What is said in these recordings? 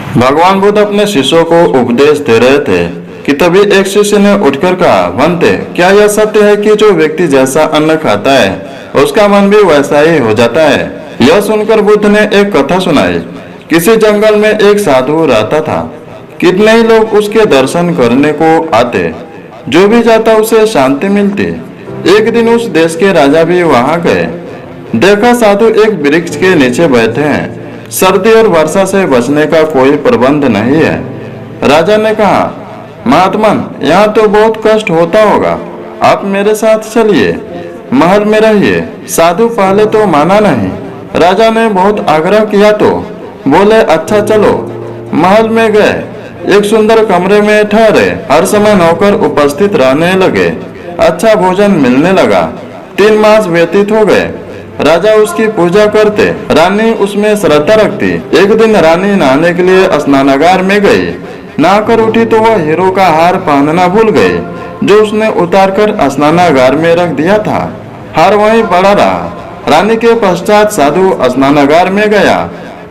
भगवान बुद्ध अपने शिष्यों को उपदेश दे रहे थे कि तभी एक शिष्य ने उठकर कहा, बनते, क्या यह सत्य है कि जो व्यक्ति जैसा अन्न खाता है उसका मन भी वैसा ही हो जाता है। यह सुनकर बुद्ध ने एक कथा सुनाई। किसी जंगल में एक साधु रहता था। कितने ही लोग उसके दर्शन करने को आते, जो भी जाता उसे शांति मिलती। एक दिन उस देश के राजा भी वहां गए। देखा, साधु एक वृक्ष के नीचे बैठे हैं। सर्दी और वर्षा से बचने का कोई प्रबंध नहीं है। राजा ने कहा, महात्मन, यहाँ तो बहुत कष्ट होता होगा, आप मेरे साथ चलिए, महल में रहिए। साधु पहले तो माना नहीं। राजा ने बहुत आग्रह किया तो बोले, अच्छा चलो। महल में गए। एक सुंदर कमरे में ठहरे। हर समय नौकर उपस्थित रहने लगे। अच्छा भोजन मिलने लगा। 3 मास व्यतीत हो गए। राजा उसकी पूजा करते, रानी उसमें श्रद्धा रखती। एक दिन रानी नहाने के लिए स्नानागार में गई। नहाकर उठी तो वह हीरो का हार पहनना भूल गई, जो उसने उतारकर स्नानागार में रख दिया था। हार वहीं पड़ा रहा। रानी के पश्चात साधु स्नानागार में गया।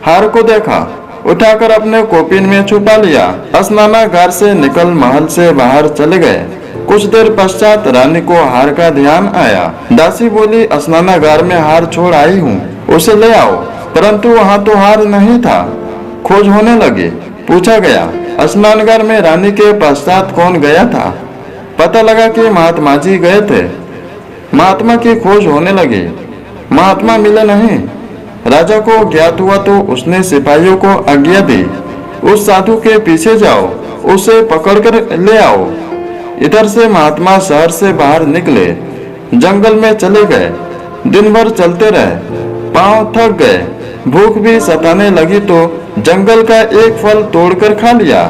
हार को देखा, उठाकर अपने कोपिन में छुपा लिया। स्नानागार से निकल महल से बाहर चले गए। कुछ देर पश्चात रानी को हार का ध्यान आया। दासी बोली, स्नानागार में हार छोड़ आई हूँ, उसे ले आओ। परंतु वहाँ तो हार नहीं था। खोज होने लगी। पूछा गया, स्नानागार में रानी के पश्चात कौन गया था। पता लगा कि महात्मा जी गए थे। महात्मा की खोज होने लगी। महात्मा मिले नहीं। राजा को ज्ञात हुआ तो उसने सिपाहियों को आज्ञा दी, उस साधु के पीछे जाओ, उसे पकड़कर ले आओ। इधर से महात्मा शहर से बाहर निकले, जंगल में चले गए। दिन भर चलते रहे, पांव थक गए। भूख भी सताने लगी तो जंगल का एक फल तोड़कर खा लिया।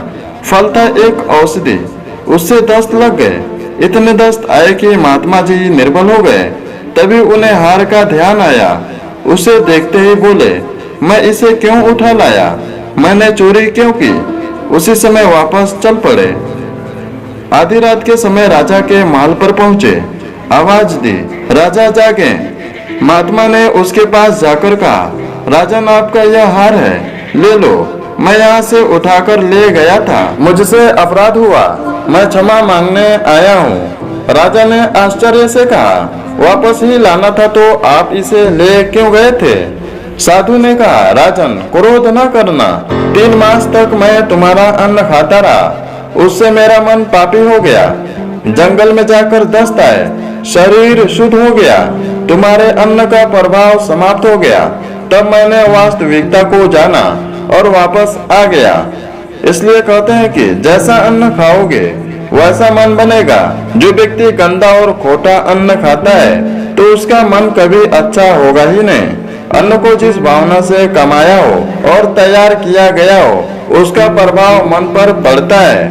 फल था एक औषधि, उससे दस्त लग गए। इतने दस्त आए कि महात्मा जी निर्बल हो गए। तभी उन्हें हार का ध्यान आया। उसे देखते ही बोले, मैं इसे क्यों उठा लाया, मैंने चोरी क्यों की। उसी समय वापस चल पड़े। आधी रात के समय राजा के महल पर पहुंचे। आवाज दी, राजा जागे। महात्मा ने उसके पास जाकर कहा, राजन, आपका यह हार है, ले लो। मैं यहाँ से उठाकर ले गया था, मुझसे अपराध हुआ, मैं क्षमा मांगने आया हूँ। राजा ने आश्चर्य से कहा, वापस ही लाना था तो आप इसे ले क्यों गए थे। साधु ने कहा, राजन, क्रोध न करना। 3 मास तक मैं तुम्हारा अन्न खाता रहा, उससे मेरा मन पापी हो गया। जंगल में जाकर दस्त आए, शरीर शुद्ध हो गया, तुम्हारे अन्न का प्रभाव समाप्त हो गया। तब मैंने वास्तविकता को जाना और वापस आ गया। इसलिए कहते हैं कि जैसा अन्न खाओगे वैसा मन बनेगा। जो व्यक्ति गंदा और खोटा अन्न खाता है तो उसका मन कभी अच्छा होगा ही नहीं। अन्न को जिस भावना से कमाया हो और तैयार किया गया हो, उसका प्रभाव मन पर पड़ता है।